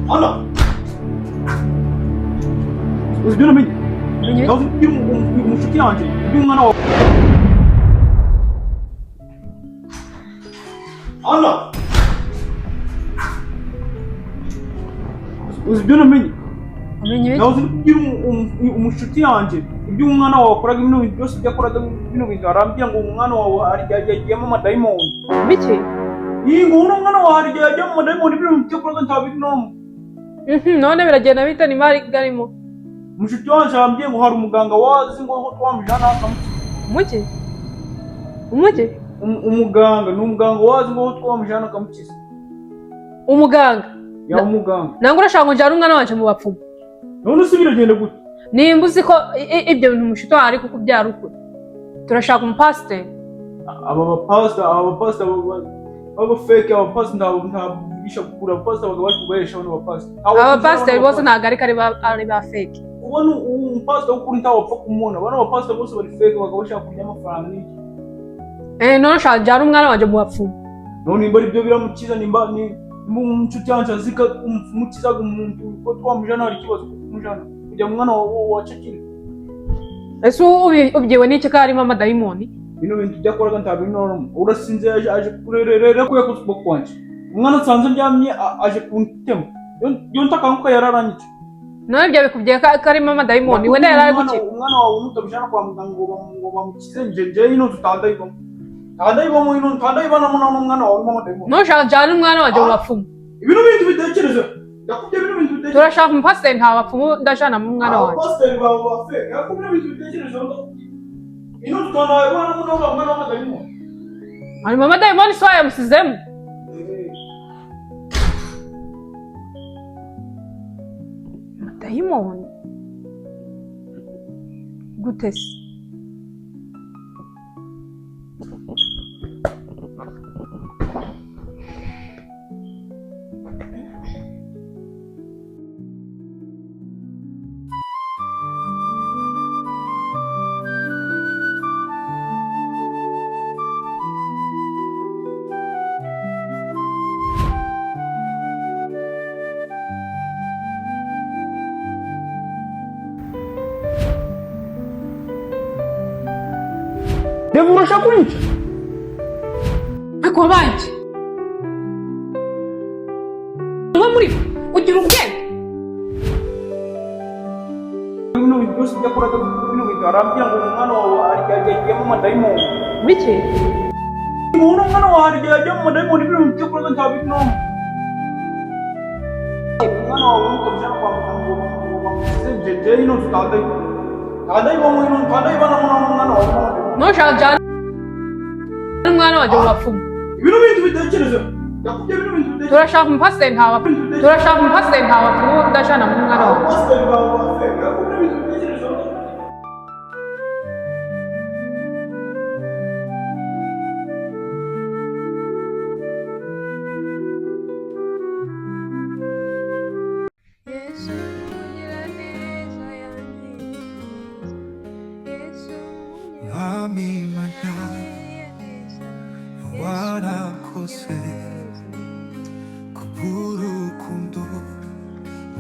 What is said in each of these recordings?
Ana! Uzi ibyo namenye? Nawe uzi ibyo umushuti yanjye, ibyo umwana wawe. Ana! Uzi ibyo namenye? Nawe uzi ibyo umushuti yanjye, ibyo umwana wawe akoraga ibintu byose byakoraga bino bintu arambwira ngo umwana wawe yagiyemo amadayimoni. Biki? Iyi ngo uno mwana wawe yagiyemo amadayimoni ibintu byakoraga ntabinomo. None biragenda bita ni mari garimo. Umushuti wanjye arambwiye ngo hari umuganga wazi ngo twamujyana akamukiza. Umuki? Umuki? Umuganga, ni umuganga wazi ngo twamujyana akamukiza. Umuganga? Ya umuganga. Nango urashaka ngo njyane umwana wanje mu bapfumu. None se biragenda gute? Nimba uzi ko ibyo bintu umushuti wawe ari kukubyara ukuri. Turashaka umupasiteri. Abapasita baba fake, abapasita ntabwo bigisha kugura, abapasita bagabaje kugurisha bano bapasita. Abapasiteri bose ntabwo ari ba fake. Ubona umupasita w'ukuri ntawe wapfa kumubona, bano bapasita bose bari fake bakaba bashaka kurya amafaranga n'iki. None ushaka njyane umwana wanje mu bapfumu. None nimba ari byo biramukiza, nimba umushuti yanjye azi ko umukizaga umuntu ko twamujyana hari ikibazo kumujyana kugira umwana wacakire. Ese ubyiwe n'iki ko harimo amadayimoni? Bino bintu byakoraga ntabwo binono. Urasinze aje kurerera ko yakoze ukuboko kwanje. Umwana nsanze ndyamye aje kuntema. Yo ntakanguka yararanyitse. None ibyo bikubwiye ko harimo amadayimoni we yari ari guki? Umwana wawe mutabijana kwa muganga ngo bamukize nje ino tutandayibamo. Tandayibamo ino tandayibana n'umwana wawe amadayimoni. None ushaka njyane umwana wanje mu bapfumu. Ibintu bintu bitekereza. Yakubye ibintu bintu bitekereza. Turashaka umupasiteri nta bapfumu ndajana mu mwana wanje. Abapasiteri baba fake. Yakubye ibintu bitekereza. Ino tutandayibana n'umwana w'amadayimoni. Ari mama dayimoni so yamusizemo. Dayimoni. Gute se? Devo urashaka kunyica? Ako banje. Ngo muri ugira ubwenge. Bino bintu byose byakoraga bino bintu arambwira ngo umwana wawe yagiyemo amadayimoni. Biki? Ngo uno mwana wawe yagiyemo amadayimoni ibintu byakoraga ntabinomo. Umwana wawe mutabijana kwa muganga ngo bamukize nje ino tutandayibamo. Tandayibamo ino tandayibana n'umwana wawe. None ushaka njyane umwana wanje mu bapfumu. Ibintu bintu bitekereza. Yakubye ibintu bintu bitekereza. Turashaka umupasiteri nta bapfumu. Turashaka umupasiteri nta bapfumu ndajana mu mwana wanje. Abapasiteri baba fake. Yakubye ibintu bitekereza. warakoze kuburukundo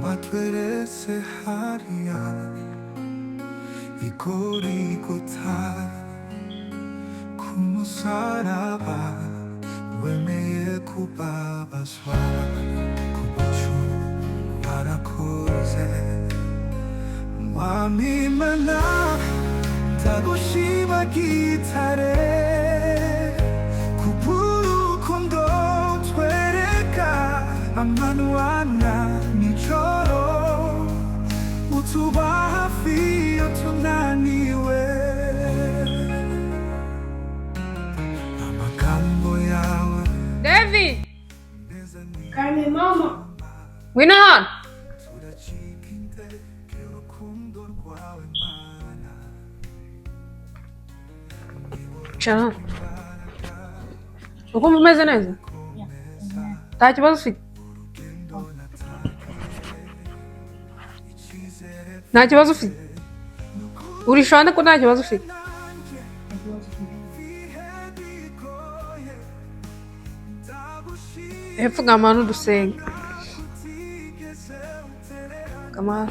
matweretse hariya igorigota ku musaraba wemeye kubabazwa kubicu warakoze mwami mana ndagushima gitare kuburukundo twereka amanuana nijoro utuba hafi iyo tunaniwe amagambo yawe David! Kane mama. Ngwino hano. Cara. Ukumva umeze neza? Nta kibazo ufite? Nta kibazo ufite? Urishanda ko nta kibazo ufite? Hepfo gamana udusenga. kama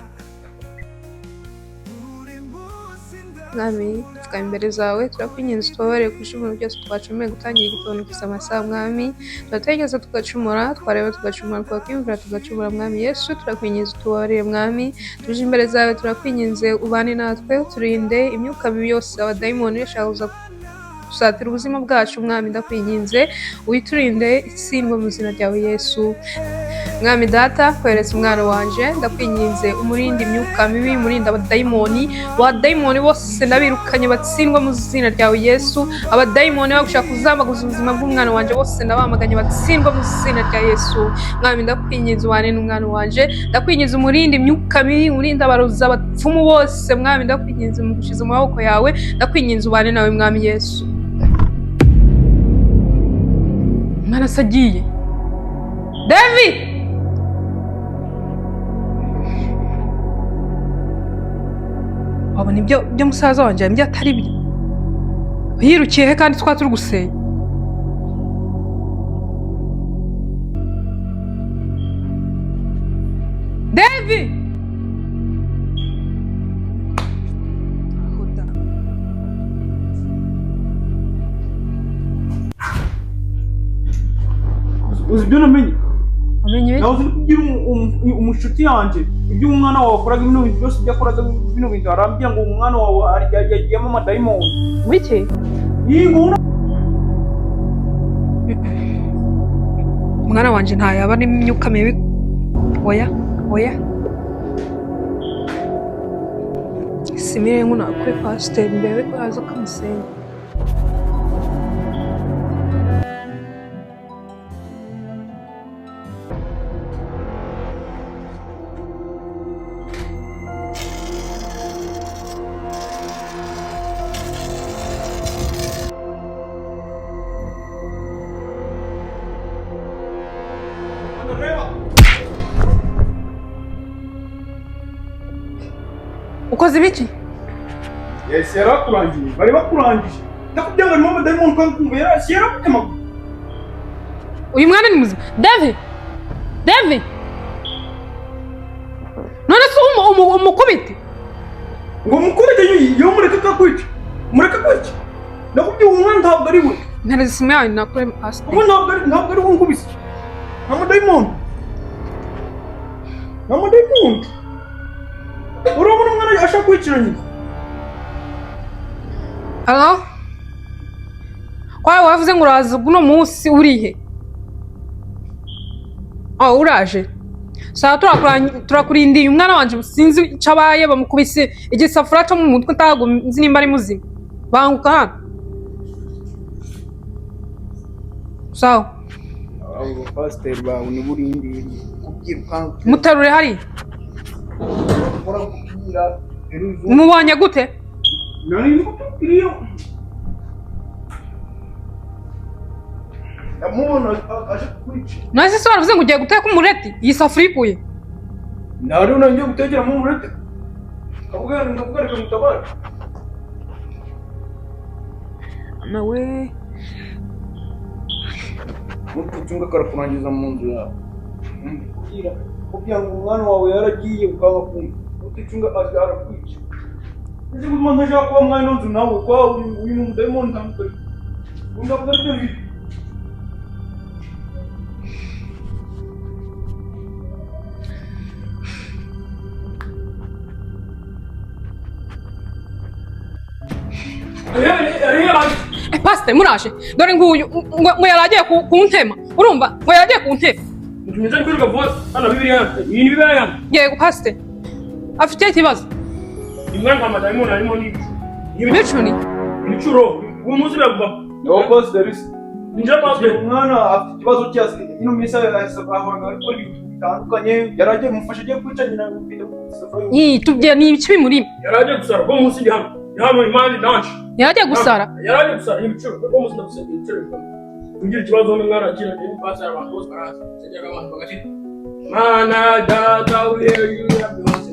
mwami tuka imbere zawe turakwinginze tubabarire ku bicumuro byose twacumuye gutangira igitondo kisa amasaha mwami turatekereza tugacumura twareba tugacumura twakwiyumvira tugacumura mwami Yesu turakwinginze tubabarire mwami tuje imbere zawe turakwinginze ubane natwe turinde imyuka mibi yose abadayimoni yashaka gusatira ubuzima bwacu mwami ndakwinginze witurinde itsindwa mu izina ryawe Yesu. Mwami data kweretse umwana wanje ndakwinginze umurinde imyuka mibi umurinde abadayimoni bose ndabirukanye batsindwa mu izina ryawe Yesu. Abadayimoni bagushaka kuzambaguza ubuzima bw'umwana wanje bose ndabamaganye batsindwa mu izina rya Yesu. Mwami ndakwinginze ubane n'umwana wanje ndakwinginze umurinde imyuka mibi umurinde abarozi abapfumu bose mwami ndakwinginze mugushize mu maboko yawe ndakwinginze ubane nawe mwami Yesu. Mwana sagiye David wabona ibyo musaza wanje ibyo atari byo yirukiye he kandi twaturi gusenya David uzi ibyo namenye amenye nawe uzi kubwira umushuti yanjye ibyo umwana wawe akoraga ibintu byose byakoraga bino bintu arambye ngo umwana wawe yagiyemo amadayimoni wiki yinguna umwana wanje ntayaba n'imyuka mibi oya simire nkuna kuri pastor mbere ko aza kamusenya ukoze ibiki? Yes, yarakurangiye bari bakurangije ndakubwira ngo mama diamond kandi kumva yarakutema. Uyu mwana ni muzima David none se umukubite ngo mukubite yo mureka kwica ndakubwira umwana ntabwo ari we ntarazisima yawe nakure pastor ubu ntabwo ari we nkubise mama diamond urabona umwana ashaka kwicira nyina. Hello? Kwa wavuze ngo uraza uno munsi urihe? Uraje. Saa turakurindiye umwana wanje sinzi cabaye bamukubise igisafura cyo mu mutwe ntago nzi nimba ari muzima. Banguka hano. Sawa. Abo pastor bawe ni burindi kubyiruka. Mutarure hari. Umubonye gute? Nani nikutubwiriyo. Ndamubona aje kwica. Nasi se waravuze ngo ugiye guteka umureti iyi safuri ikuye. Nari unangiye gutekera mu umureti. Kavuga reka mutabara. Nawe mutunga karakurangiza mu nzu yawe. Kugira ngo umwana wawe yaragiye ukanga kumva. Uticunga arakwica. Ese gutuma ntajya kuba mwana nzu nawe kwa uyu mu diamond ntamukore. Undavuga ibyo bibi. Pastor murashe dore nguyu ngo yaragiye kuntema urumva ngo yaragiye kuntema mutumeze kwiruka vuba hano bibiliya iyi ni bibiliya yanjye yego pastor afite ikibazo imwana amadayimoni arimo n'ibicuni ibicuro uwo munsi biravuga no pastor ninja pastor umwana afite ikibazo cyase ino misa yasabahoraga ariko ibintu bitandukanye yaragiye mufasha agiye kwica nyina bifite ni tubye ni ibiki bimuri yaragiye gusara ko munsi ndi hano imana nanje yaragiye gusara ibicuro ko munsi ndagusaba ibicuro ugira ikibazo n'umwana akira ni pastor abantu bose baraza sejyaga abantu bagashita mana data uri hejuru ya byose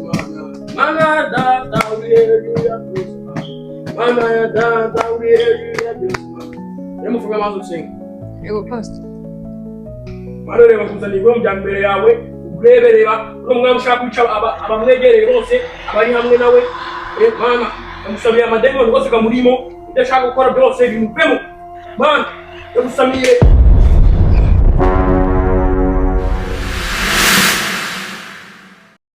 mana data uri hejuru ya byose mana ya data uri hejuru ya byose muvuga amazi usenga yego pastor barareba kuzana ibyo mbere yawe ureberera n'umwami ushaka kwica abamwegereye bose abari hamwe nawe mana ndamusamiye amadayimoni bose kamurimo ibyo ashaka gukora byose bimuvemo mana ndagusamiye